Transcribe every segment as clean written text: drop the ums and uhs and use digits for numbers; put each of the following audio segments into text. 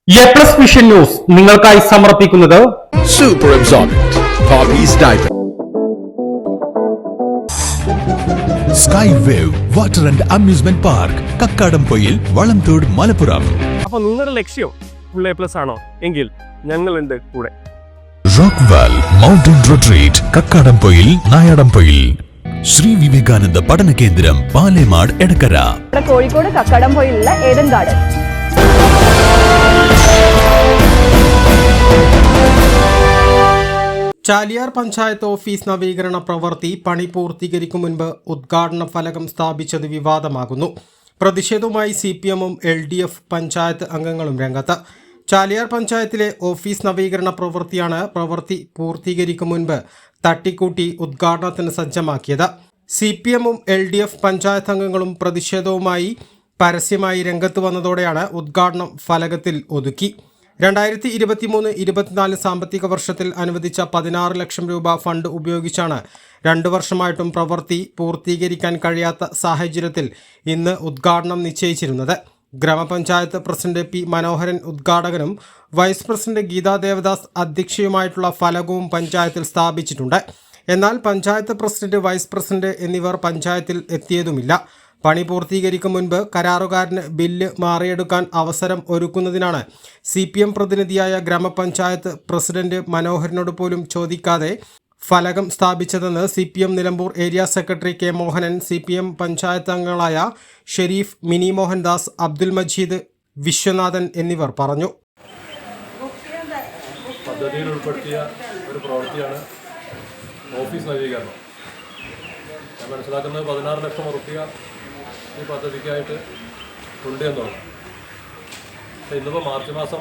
A+ vision news നിങ്ങൾക്കായി സമർപ്പിക്കുന്നത് Super Absorbent Poppy's Diaper. Sky Wave Water and Amusement Park, Kakkadampoyil, Valamthode, Malappuram. അപ്പോൾ നിങ്ങളുടെ ലക്ഷ്യം ഫുൾ A+ ആണോ എങ്കിൽ ഞങ്ങളുണ്ട് കൂടെ. Rockwell mountain retreat, Kakkadampoyil, Nayadampoyil. Sri Vivekananda പഠന കേന്ദ്രം, പാലേമാട്, എടക്കര. കോഴിക്കോട് കക്കാടംപൊയിലുള്ള Eden garden. Chaliyar panchayat office നവീകരണ പ്രവൃത്തി പണി പൂർത്തീകരിക്കും മുൻപ് ഉദ്ഘാടന ഫലകം സ്ഥാപിച്ചത് വിവാദമാകുന്നു. പ്രതിഷേധവുമായി CPM-ഉം LDF പഞ്ചായത്ത് അംഗങ്ങളും രംഗത്ത്. ചാലിയാർ പഞ്ചായത്തിലെ ഓഫീസ് നവീകരണ പ്രവൃത്തിയാണ് പ്രവൃത്തി പൂർത്തീകരിക്കും മുൻപ് തട്ടിക്കൂട്ടി ഉദ്ഘാടനത്തിന് സജ്ജമാക്കിയത്. CPM-ഉം LDF പഞ്ചായത്ത് അംഗങ്ങളും പ്രതിഷേധവുമായി പരസ്യമായി രംഗത്ത് വന്നതോടെയാണ് ഉദ്ഘാടനം ഫലകത്തിൽ ഒതുക്കി. 2023-24 സാമ്പത്തിക വർഷത്തിൽ അനുവദിച്ച 16 ലക്ഷം രൂപ ഫണ്ട് ഉപയോഗിച്ചാണ് 2 വർഷമായിട്ടും പ്രവൃത്തി പൂർത്തീകരിക്കാൻ കഴിയാത്ത സാഹചര്യത്തിൽ ഇന്ന് ഉദ്ഘാടനം നിശ്ചയിച്ചിരുന്നത്. ഗ്രാമപഞ്ചായത്ത് പ്രസിഡന്റ് P. മനോഹരൻ ഉദ്ഘാടകനും വൈസ് പ്രസിഡന്റ് ഗീതാ ദേവദാസ് അധ്യക്ഷയുമായിട്ടുള്ള ഫലകവും പഞ്ചായത്തിൽ സ്ഥാപിച്ചിട്ടുണ്ട്. എന്നാൽ പഞ്ചായത്ത് പ്രസിഡന്റ്, വൈസ് പ്രസിഡന്റ് എന്നിവർ പഞ്ചായത്തിൽ എത്തിയതുമില്ല. പണി പൂർത്തീകരിക്കും മുൻപ് കരാറുകാരന് ബില്ല് മാറിയെടുക്കാൻ അവസരം ഒരുക്കുന്നതിനാണ് CPM പ്രതിനിധിയായ ഗ്രാമപഞ്ചായത്ത് പ്രസിഡന്റ് മനോഹരനോട് പോലും ചോദിക്കാതെ ഫലകം സ്ഥാപിച്ചതെന്ന് CPM Nilambur area secretary K. Mohanan, CPM panchayat അംഗങ്ങളായ ഷെരീഫ്, മിനി മോഹൻദാസ്, അബ്ദുൽ മജീദ്, വിശ്വനാഥൻ എന്നിവർ പറഞ്ഞു. പദ്ധതിയിൽ ഉൾപ്പെടുത്തിയ ഒരു പ്രവൃത്തിയാണ് ഓഫീസ് നവീകരണം. ഞാൻ മനസ്സിലാക്കുന്നത് 16 ലക്ഷം റുപ്യ ഈ പദ്ധതിക്കായിട്ട് ഉണ്ട് എന്നുള്ളത്. പക്ഷേ ഇന്നിപ്പോൾ മാർച്ച് മാസം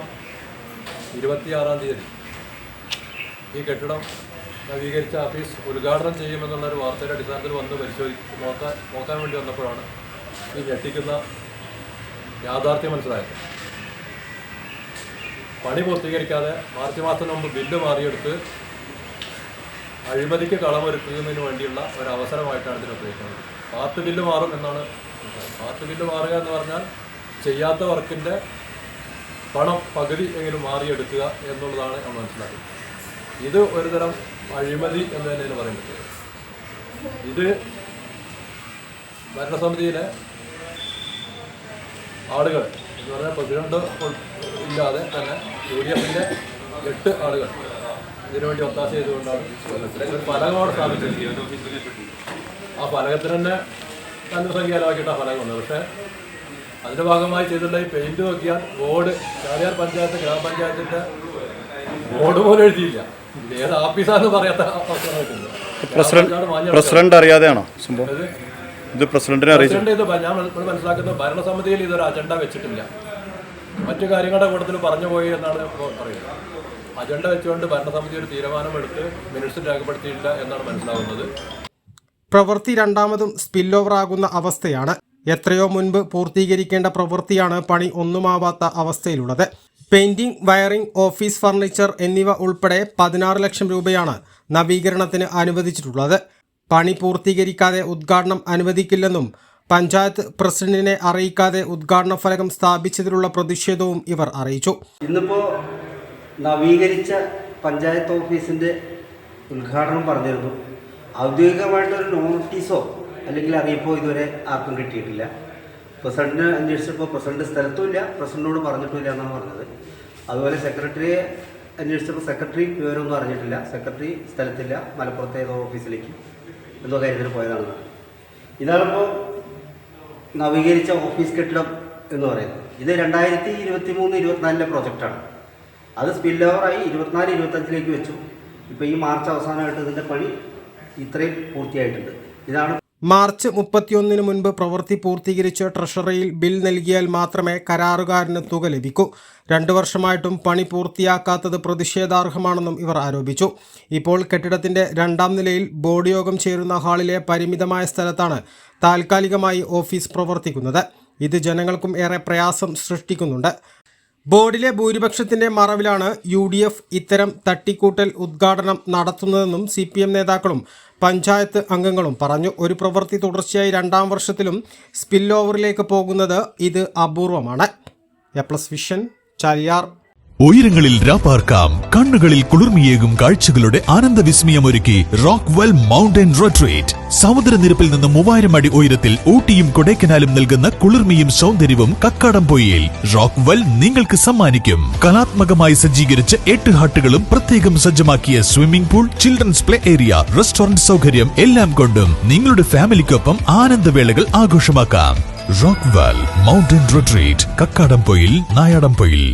26-ാം തീയതി ഈ കെട്ടിടം നവീകരിച്ച ഓഫീസ് ഉദ്ഘാടനം ചെയ്യുമെന്നുള്ളൊരു വാർത്തയുടെ അടിസ്ഥാനത്തിൽ വന്ന് നോക്കാൻ വേണ്ടി വന്നപ്പോഴാണ് ഈ ഞെട്ടിക്കുന്ന യാഥാർത്ഥ്യം മനസ്സിലായത്. പണി പൂർത്തീകരിക്കാതെ മാർച്ച് മാസത്തിന് മുമ്പ് ബില്ല് മാറിയെടുത്ത് അഴിമതിക്ക് കളമൊരുക്കുന്നതിന് വേണ്ടിയുള്ള ഒരു അവസരമായിട്ടാണ് ഇതിനെ ഉപയോഗിക്കുന്നത്. പാർട്ട് ബില്ല് മാറും എന്നാണ്. പാർട്ട് ബില്ല് മാറുക എന്ന് പറഞ്ഞാൽ ചെയ്യാത്ത വർക്കിൻ്റെ പണം പകുതി എങ്കിലും മാറിയെടുക്കുക എന്നുള്ളതാണ് നമ്മൾ മനസ്സിലാക്കുന്നത്. ഇത് ഒരുതരം അഴിമതി എന്ന് തന്നെയാണ് പറയുന്നത്. ഇത് ഭരണസമിതിയിലെ ആളുകൾ എന്ന് പറഞ്ഞാൽ പ്രസിഡന്റ് ഇല്ലാതെ തന്നെ UDF-ൻ്റെ 8 ആളുകൾ ഇതിനുവേണ്ടി ഒത്താശ ചെയ്തുകൊണ്ടാണ് ഒരു ഫലകമാണ് സ്ഥാപിച്ചിരിക്കുന്നത്. ആ ഫലകത്തിന് തന്നെ നല്ല സംഖ്യയിലാക്കിയിട്ടാണ് ഫലകം വന്നത്. പക്ഷേ അതിൻ്റെ ഭാഗമായി ചെയ്തിട്ടുള്ള ഈ പെയിൻറ്റ് നോക്കിയാൽ ബോർഡ്, ചാലിയാർ പഞ്ചായത്ത് ഗ്രാമപഞ്ചായത്തിൻ്റെ ബോർഡ് പോലും എഴുതിയില്ല. ഏത് ഓഫീസാണെന്ന് പറയാത്ത അവസരമായിട്ടുണ്ട്. പ്രസിഡന്റ് അറിയാതെയാണോ സംഭവം? ഇത് പ്രസിഡന്റിനെ അറിയിച്ചിട്ടുണ്ട്. ഇത് ഞാൻ മനസ്സിലാക്കുന്നത് ഭരണസമിതിയിൽ ഇതൊരു അജണ്ട വെച്ചിട്ടില്ല. മറ്റു കാര്യങ്ങളുടെ കൂട്ടത്തിൽ പറഞ്ഞു പോയി എന്നാണ് പറയുന്നത്. അജണ്ട വെച്ചുകൊണ്ട് ഭരണസമിതി ഒരു തീരുമാനമെടുത്ത് മിനിറ്റ്സിൽ രേഖപ്പെടുത്തിയില്ല എന്നാണ് മനസ്സിലാവുന്നത്. പ്രവൃത്തി രണ്ടാമതും സ്പിൽ ഓവർ ആകുന്ന അവസ്ഥയാണ്. എത്രയോ മുൻപ് പൂർത്തീകരിക്കേണ്ട പ്രവൃത്തിയാണ് പണി ഒന്നുമാവാത്ത അവസ്ഥയിലുള്ളത്. പെയിന്റിംഗ്, വയറിംഗ്, ഓഫീസ് ഫർണിച്ചർ എന്നിവ ഉൾപ്പെടെ 16 ലക്ഷം രൂപയാണ് നവീകരണത്തിന് അനുവദിച്ചിട്ടുള്ളത്. പണി പൂർത്തീകരിക്കാതെ ഉദ്ഘാടനം അനുവദിക്കില്ലെന്നും പഞ്ചായത്ത് പ്രസിഡന്റിനെ അറിയിക്കാതെ ഉദ്ഘാടന ഫലകം സ്ഥാപിച്ചതിലുള്ള പ്രതിഷേധവും ഇവർ അറിയിച്ചു. ഇന്നിപ്പോൾ നവീകരിച്ച പഞ്ചായത്ത് ഓഫീസിൻ്റെ ഉദ്ഘാടനം പറഞ്ഞിരുന്നു. ഔദ്യോഗികമായിട്ടൊരു നോട്ടീസോ അല്ലെങ്കിൽ അറിയിപ്പോ ഇതുവരെ ആർക്കും കിട്ടിയിട്ടില്ല. പ്രസിഡന്റിനെ അന്വേഷിച്ചപ്പോൾ പ്രസിഡന്റ് സ്ഥലത്തുമില്ല, പ്രസിഡന്റിനോട് പറഞ്ഞിട്ടില്ല എന്നാണ് പറഞ്ഞത്. അതുപോലെ സെക്രട്ടറിയെ അന്വേഷിച്ചപ്പോൾ സെക്രട്ടറി വിവരമൊന്നും അറിഞ്ഞിട്ടില്ല. സെക്രട്ടറി സ്ഥലത്തില്ല, മലപ്പുറത്തെ ഏതോ ഓഫീസിലേക്ക് എന്തോ കാര്യത്തിന് പോയതാണ്. ഇതാണിപ്പോൾ നവീകരിച്ച ഓഫീസ് കെട്ടിടം എന്ന് പറയുന്നത്. ഇത് 2023-24 പ്രോജക്റ്റാണ്. അത് സ്പിൽ ഓവറായി 24-25 വെച്ചു. ഇപ്പോൾ ഈ മാർച്ച് അവസാനമായിട്ട് ഇതിൻ്റെ പണി ഇത്രയും പൂർത്തിയായിട്ടുണ്ട്. ഇതാണ് മാർച്ച് 31 മുൻപ് പ്രവൃത്തി പൂർത്തീകരിച്ച് ട്രഷറിയിൽ ബിൽ നൽകിയാൽ മാത്രമേ കരാറുകാരന് തുക ലഭിക്കൂ. 2 വർഷമായിട്ടും പണി പൂർത്തിയാക്കാത്തത് പ്രതിഷേധാർഹമാണെന്നും ഇവർ ആരോപിച്ചു. ഇപ്പോൾ കെട്ടിടത്തിന്റെ 2ാം നിലയിൽ ബോർഡ് യോഗം ചേരുന്ന ഹാളിലെ പരിമിതമായ സ്ഥലത്താണ് താൽക്കാലികമായി ഓഫീസ് പ്രവർത്തിക്കുന്നത്. ഇത് ജനങ്ങൾക്കും ഏറെ പ്രയാസം സൃഷ്ടിക്കുന്നുണ്ട്. ബോർഡിലെ ഭൂരിപക്ഷത്തിന്റെ മറവിലാണ് UDF ഇത്തരം തട്ടിക്കൂട്ടൽ ഉദ്ഘാടനം നടത്തുന്നതെന്നും CPM നേതാക്കളും പഞ്ചായത്ത് അംഗങ്ങളും പറഞ്ഞു. ഒരു പ്രവൃത്തി തുടർച്ചയായി 2ാം വർഷത്തിലും സ്പിൽ ഓവറിലേക്ക് പോകുന്നത് ഇത് അപൂർവമാണ്. A+ vision Chaliyar. ഉയരങ്ങളിൽ രാപ്പാർക്കാം, കണ്ണുകളിൽ കുളിർമിയേകും കാഴ്ചകളുടെ ആനന്ദവിസ്മയമൊരുക്കി റോക്ക്വെൽ മൗണ്ടൻ റിട്രീറ്റ്. സമുദ്രനിരപ്പിൽ നിന്ന് 3000 അടി ഉയരത്തിൽ ഊട്ടിയും കൊടൈക്കനാലും നൽകുന്ന കുളിർമയും സൗന്ദര്യവും കക്കാടംപൊയിൽ റോക്ക്വെൽ നിങ്ങൾക്ക് സമ്മാനിക്കും. കലാത്മകമായി സജ്ജീകരിച്ച 8 ഹട്ടുകളും പ്രത്യേകം സജ്ജമാക്കിയ swimming pool, children's play area, restaurant സൗകര്യം എല്ലാം കൊണ്ടും നിങ്ങളുടെ ഫാമിലിക്കൊപ്പം ആനന്ദവേളകൾ ആഘോഷമാക്കാം. Rockwell mountain retreat, Kakkadampoyil, Nayadampoyil.